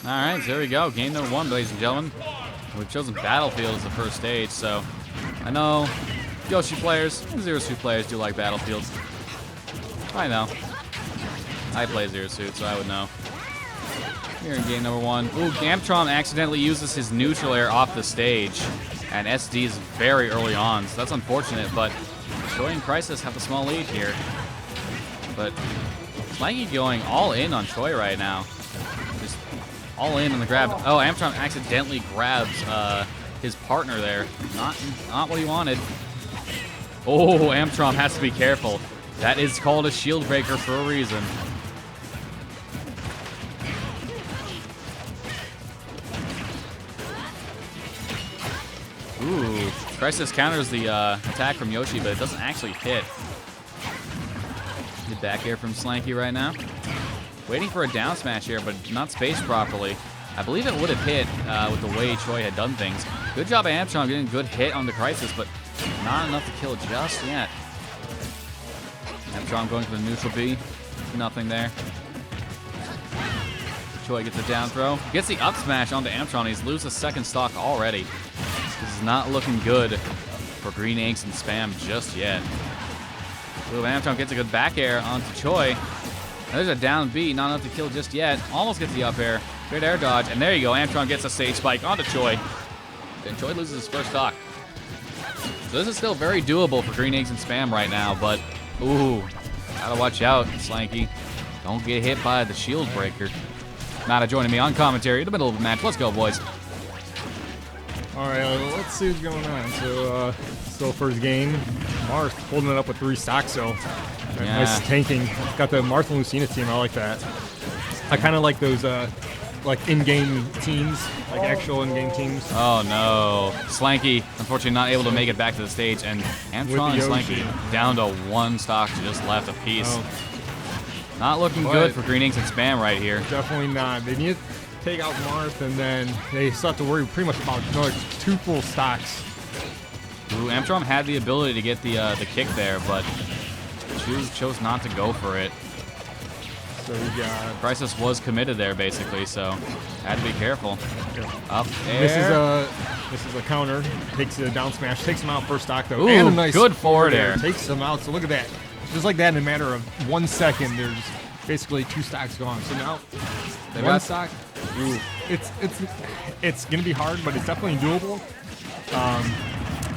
All right, so there we go. Game number 1, ladies and gentlemen. We've chosen Battlefield as the first stage, so I know Yoshi players and Zero Suit players do like Battlefield. I know. I play Zero Suit, so I would know. Here in game number 1. Ooh, Ampatron accidentally uses his neutral air off the stage, and SD is very early on, so that's unfortunate, but Choi and Crisis have a small lead here. But Slanky going all in on Choi right now. Just all in on the grab. Oh, Ampatron accidentally grabs his partner there. Not what he wanted. Oh, Ampatron has to be careful. That is called a shield breaker for a reason. Ooh, Crisis counters the attack from Yoshi, but it doesn't actually hit. Good back air from Slanky right now. Waiting for a down smash here, but not spaced properly. I believe it would have hit with the way Choi had done things. Good job, Ampatron, getting a good hit on the Crisis, but not enough to kill just yet. Ampatron going for the neutral B. Nothing there. Choi gets a down throw. Gets the up smash onto Ampatron. He's loses second stock already. This is not looking good for Green Inks and Spam just yet. Ooh, Ampatron gets a good back air onto Choi. There's a down B, not enough to kill just yet. Almost gets the up air. Good air dodge, and there you go. Ampatron gets a stage spike onto Choi. Then Choi loses his first stock. So this is still very doable for Green Inks and Spam right now, but ooh, gotta watch out, Slanky. Don't get hit by the shield breaker. Nada joining me on commentary in the middle of the match. Let's go, boys. All right, let's see what's going on. So, still first game. Mars holding it up with 3 stocks, so yeah. Nice tanking. Got the Martha and Lucina team. I like that. I kind of like those like in-game teams, like actual in-game teams. Oh no, Slanky unfortunately not able to make it back to the stage, and Ampatron and Slanky down to 1 stock just left apiece. Oh. Not looking good for Green Inks and Spam right here. Definitely not. They need to take out Marth, and then they still have to worry pretty much about another 2 full stocks. Ooh, Ampatron had the ability to get the kick there, but chose not to go for it. So we got Crisis was committed there basically, so had to be careful. yeah. Up there. This is a counter. Takes the down smash. Takes him out first stock though. Ooh, and a nice good forward air. Takes him out. So look at that. Just like that, in a matter of 1 second, there's basically 2 stocks gone. So now, They 1 got- stock. Ooh, it's gonna be hard, but it's definitely doable.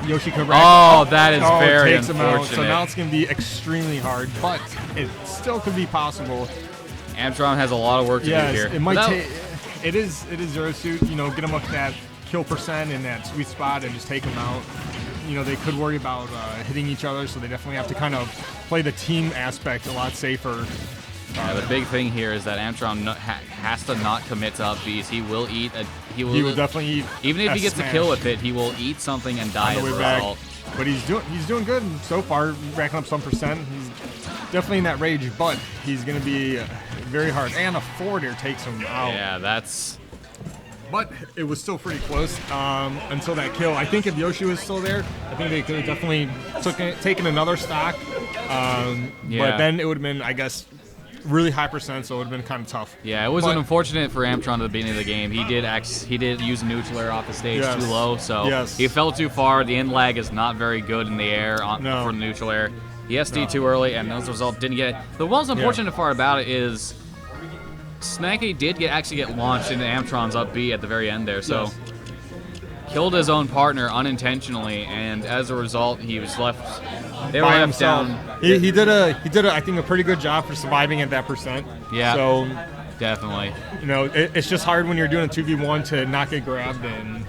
Yoshi could that is very takes him out. So unfortunate. now it's gonna be extremely hard, but it still could be possible. Ampatron has a lot of work to do Yes, here. it might take. It is Zero Suit. You know, get him up to that kill percent in that sweet spot and just take him out. You know, they could worry about hitting each other, so they definitely have to kind of play the team aspect a lot safer. Yeah, the big thing here is that Ampatron has to not commit to up Bs. He will eat. He will definitely eat. Even if he gets smash a kill with it, he will eat something and die on as the a way back. result. But he's doing good so far, racking up some percent. He's definitely in that range, but he's going to be very hard. And a forward air takes him out. Yeah, that's. But it was still pretty close until that kill. I think if Yoshi was still there, I think they could have definitely taken another stock. But then it would have been, I guess, really high percent, so it would have been kind of tough. Yeah, it was unfortunate for Ampatron at the beginning of the game. He did use a neutral air off the stage too low, so he fell too far. The end lag is not very good in the air for the neutral air. He SD too early, and as a result, didn't get it. The most unfortunate part about it is Slanky did actually get launched into Ampatron's up B at the very end there, so killed his own partner unintentionally, and as a result, he was left. They were by left himself. down. He did I think a pretty good job for surviving at that percent. Yeah. So Definitely. you know, it's just hard when you're doing a 2v1 to not get grabbed, and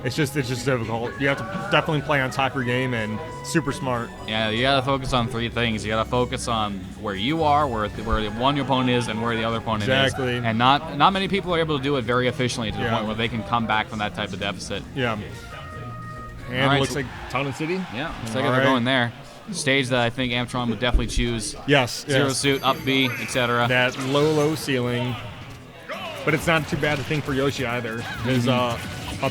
it's just difficult. You have to definitely play on top of your game and super smart. Yeah, you gotta focus on 3 things. You gotta focus on where you are, where one your opponent is, and where the other opponent Exactly. is. And not many people are able to do it very efficiently to the point where they can come back from that type of deficit. Yeah. And All right, it looks like Town and City. Yeah, looks like they're going there. Stage that I think Ampatron would definitely choose. Yes. Zero Suit, up B, etc. That low ceiling. But it's not too bad a thing for Yoshi either. His up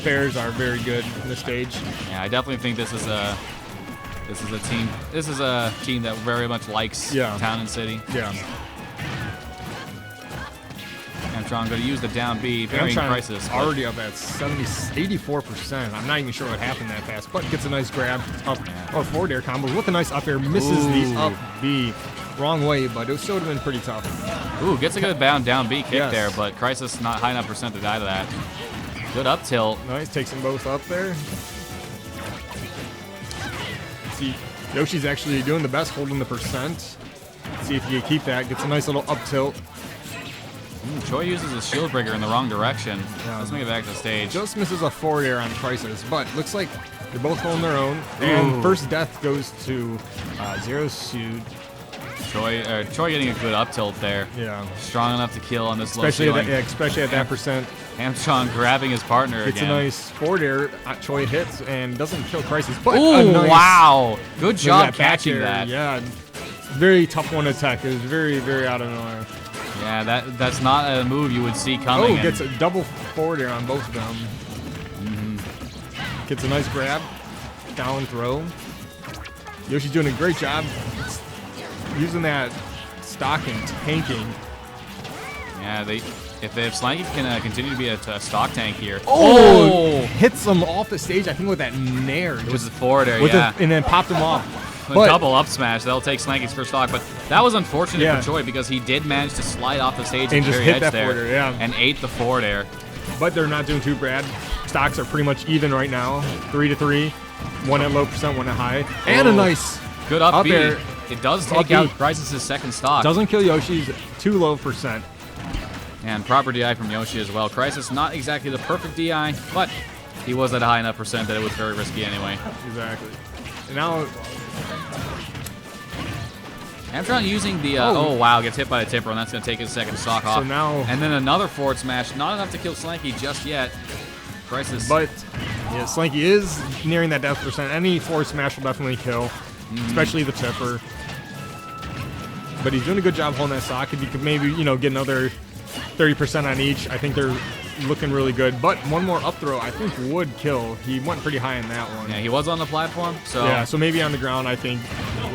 airs are very good in this stage. Yeah, I definitely think this is a team. This is a team that very much likes Town and City. Yeah. Ampatron going to use the down B, varying crisis. Already up at 84%. I'm not even sure what happened that fast, but gets a nice grab up or forward air combos with a nice up air. Misses the up B. Wrong way, but it still would have been pretty tough. Ooh, gets a good bound down B kick there, but Crisis not high enough percent to die to that. Good up tilt. Nice, takes them both up there. See, Yoshi's actually doing the best, holding the percent. See if you can keep that. Gets a nice little up tilt. Choi uses a shield breaker in the wrong direction. Let's make it back to the stage. Just misses a forward air on Crisis, but looks like they're both holding their own. And first death goes to Zero Suit. Choi getting a good up tilt there. Yeah. Strong enough to kill on this especially low ceiling. Especially at that percent. Ampatron grabbing his partner again. It's a nice forward air. Choi hits and doesn't kill Crisis. But ooh, nice, wow. Good job catching that. Yeah. Very tough one to attack. It was very, very out of nowhere. Yeah, that's not a move you would see coming. Oh, gets a double forward air on both of them. Gets a nice grab. Down throw. Yoshi's doing a great job using that stock and tanking. Yeah, if Slanky can continue to be a stock tank here. Oh! Hits him off the stage, I think, with that nair. It was the forward air, yeah. And then popped him off. A double up smash. That'll take Slanky's first stock, but that was unfortunate for Choi because he did manage to slide off the stage and just hit that there forward air, and ate the forward air. But they're not doing too bad. Stocks are pretty much even right now. 3-3. One at low percent, one at high. And a nice good up B. Air. It does take out Crisis' second stock. Doesn't kill Yoshi's too low percent. And proper DI from Yoshi as well. Crisis not exactly the perfect DI, but he was at a high enough percent that it was very risky anyway. Exactly. And now Ampatron using the oh wow, gets hit by a tipper, and that's gonna take his second stock off. So now, and then another forward smash, not enough to kill Slanky just yet. Crisis. But yeah, Slanky is nearing that death percent. Any forward smash will definitely kill, especially the tipper. But he's doing a good job holding that stock. If he could maybe, get another 30% on each, I think they're looking really good. But one more up throw, I think, would kill. He went pretty high in that one. Yeah, he was on the platform. So yeah, so maybe on the ground, I think.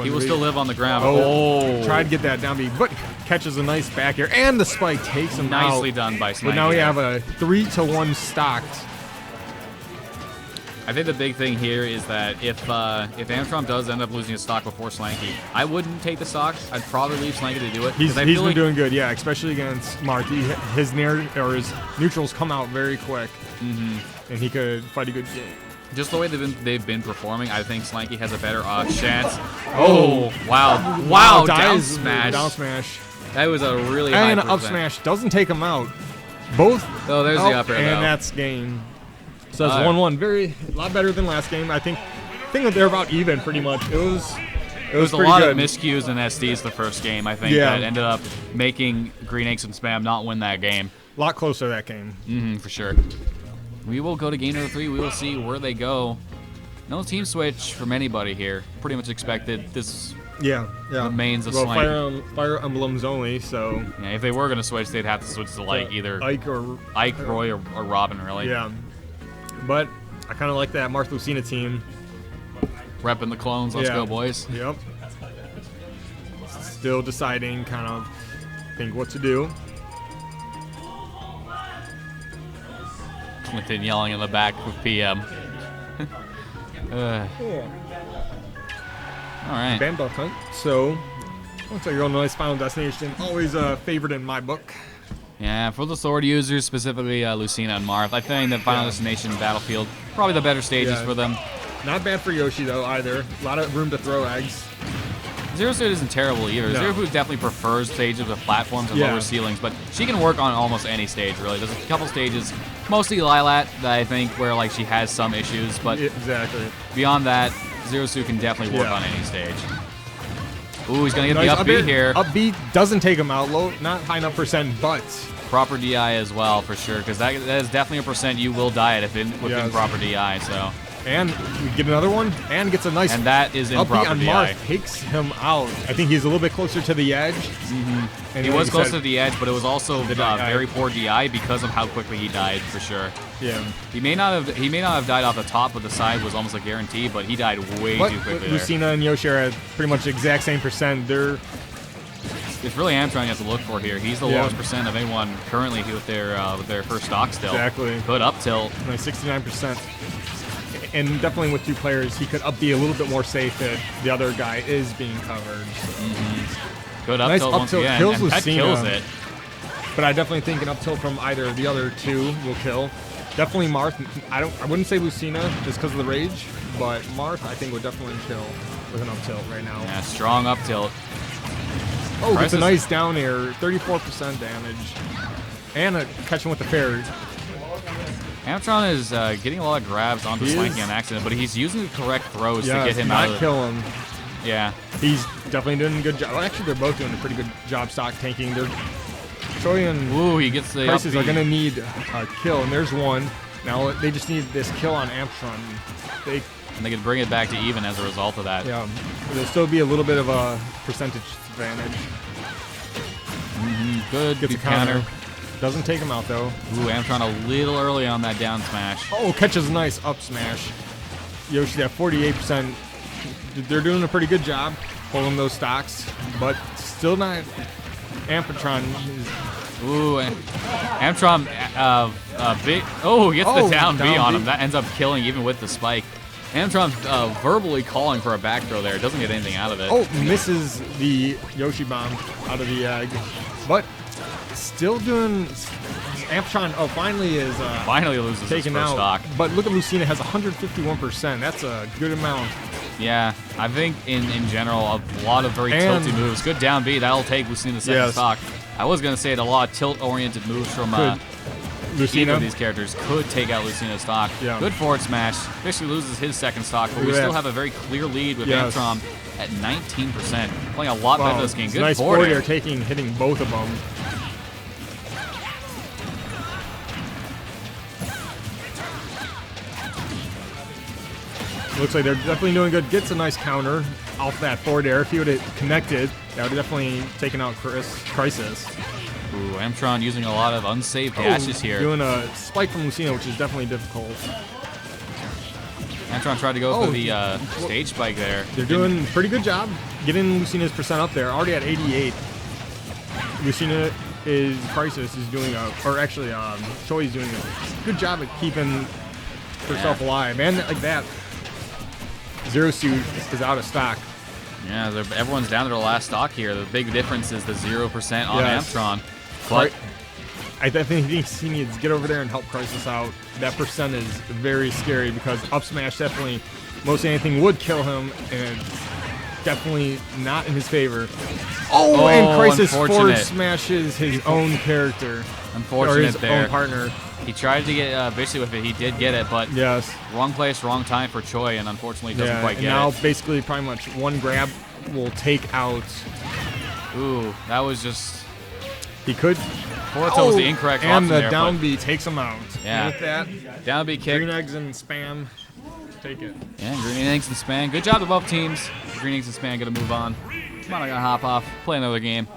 He will still live on the ground. Oh, tried to get that down B, but catches a nice back air, and the spike takes him out. Nicely done by Slanky. But now we have a 3-1 stocked. I think the big thing here is that if Ampatron does end up losing his stock before Slanky, I wouldn't take the stock. I'd probably leave Slanky to do it. He's been doing good, yeah, especially against Mark. His neutrals come out very quick, and he could fight a good game. Just the way they've been performing, I think Slanky has a better chance. Oh, wow, down smash. Down smash. That was a really high percent. And up smash doesn't take him out. Both. Oh, there's the up air, and that's game. So it's 1-1. A lot better than last game. I think that they're about even pretty much. It was a lot of miscues and SDs the first game, I think, that ended up making Green Eggs and Spam not win that game. A lot closer that game. For sure. We will go to game number 3. We will see where they go. No team switch from anybody here. Pretty much expected this. Yeah. Remains of Slanky. Fire emblems only, so. Yeah, if they were going to switch, they'd have to switch to either Ike, Roy, or Robin, really. Yeah. But I kind of like that Marth Lucina team. Repping the clones. Let's go, boys. Yep. Still deciding, think what to do. Clinton yelling in the back with PM. All right. Bandbuck hunt. So, looks like your own nice Final Destination. Always a favorite in my book. Yeah, for the sword users, specifically Lucina and Marth, I think that Final Destination Battlefield, probably the better stages for them. Not bad for Yoshi, though, either. A lot of room to throw eggs. Zero Suit isn't terrible either. No. Zero Suit definitely prefers stages with platforms and lower ceilings, but she can work on almost any stage, really. There's a couple stages, mostly Lilat, that I think where she has some issues, but beyond that, Zero Suit can definitely work on any stage. Ooh, he's gonna get the up B here. Up B doesn't take him out, low, not high enough percent, but proper DI as well for sure, because that is definitely a percent you will die at with improper DI. So. And we get another one, and gets a nice. And that is improper DI. Marth takes him out. I think he's a little bit closer to the edge. And he was closer to the edge, but it was also very poor DI because of how quickly he died, for sure. Yeah. He may not have died off the top, but the side was almost a guarantee. But he died way too quickly. Lucina and Yoshi are at pretty much the exact same percent. They're it's really Ampatron you have to look for here. He's the lowest percent of anyone currently with their first stock still. Exactly. Good up tilt. Like 69%. And definitely with 2 players, he could be a little bit more safe if the other guy is being covered. Good up Nice tilt up once tilt again. kills And that Lucina. kills it. But I definitely think an up tilt from either of the other 2 will kill. Definitely Marth. I wouldn't say Lucina just because of the rage, but Marth I think would definitely kill with an up tilt right now. Yeah, strong up tilt. Oh, gets a nice down air, 34% damage, and a catching with the fair. Ampatron is getting a lot of grabs onto Slanky on accident, but he's using the correct throws to get him out of not kill him. Yeah. He's definitely doing a good job. Well, actually, they're both doing a pretty good job stock tanking. Choi and he gets the Crisis are going to need a kill, and there's one. Now they just need this kill on Ampatron. And they can bring it back to even as a result of that. Yeah, there'll still be a little bit of a percentage advantage. Good. Gets a counter. Doesn't take him out, though. Ooh, Ampatron a little early on that down smash. Oh, catches a nice up smash. Yoshi at 48%. They're doing a pretty good job holding those stocks, but still not. Ampatron is... Ooh, Ampatron big. Oh, gets the down B on him. That ends up killing even with the spike. Ampatron verbally calling for a back throw there. Doesn't get anything out of it. Oh, misses the Yoshi bomb out of the egg, but still doing. Ampatron, finally loses his taken first out. stock. But look at Lucina, has 151%. That's a good amount. Yeah, I think in general a lot of very tilty moves. Good down B, that'll take Lucina's second stock. I was gonna say that a lot of tilt-oriented moves from Lucina. of these characters could take out Lucina's stock. Yeah. Good forward smash. Officially loses his second stock, but we still have a very clear lead with Ampatron at 19%. Playing a lot better this game. Good nice forward air. hitting both of them. Looks like they're definitely doing good. Gets a nice counter off that forward air. If he would have connected, that would have definitely taken out Crisis. Ooh, Ampatron using a lot of unsaved dashes here. Doing a spike from Lucina, which is definitely difficult. Ampatron tried to go for the stage spike there. They're doing a pretty good job getting Lucina's percent up there. Already at 88. Crisis is doing Choi is doing a good job at keeping herself alive. And like that, Zero Suit is out of stock. Yeah, everyone's down to their last stock here. The big difference is the 0% on Ampatron. But I think he needs to get over there and help Crisis out. That percent is very scary because up smash definitely, most anything would kill him, and definitely not in his favor. Oh, and Crisis forward smashes his own character. Unfortunate or his there. own partner. He tried to get Bishy with it. He did get it, but wrong place, wrong time for Choi, and unfortunately doesn't quite get it. Now basically pretty much one grab will take out. Ooh, that was just... He could... Forto was the incorrect option there. And the down B takes him out. Yeah. With that, down B kick. Green eggs and spam. Take it. Yeah, Green eggs and spam. Good job to both teams. Green eggs and spam gonna move on. Come on, I gotta hop off. Play another game.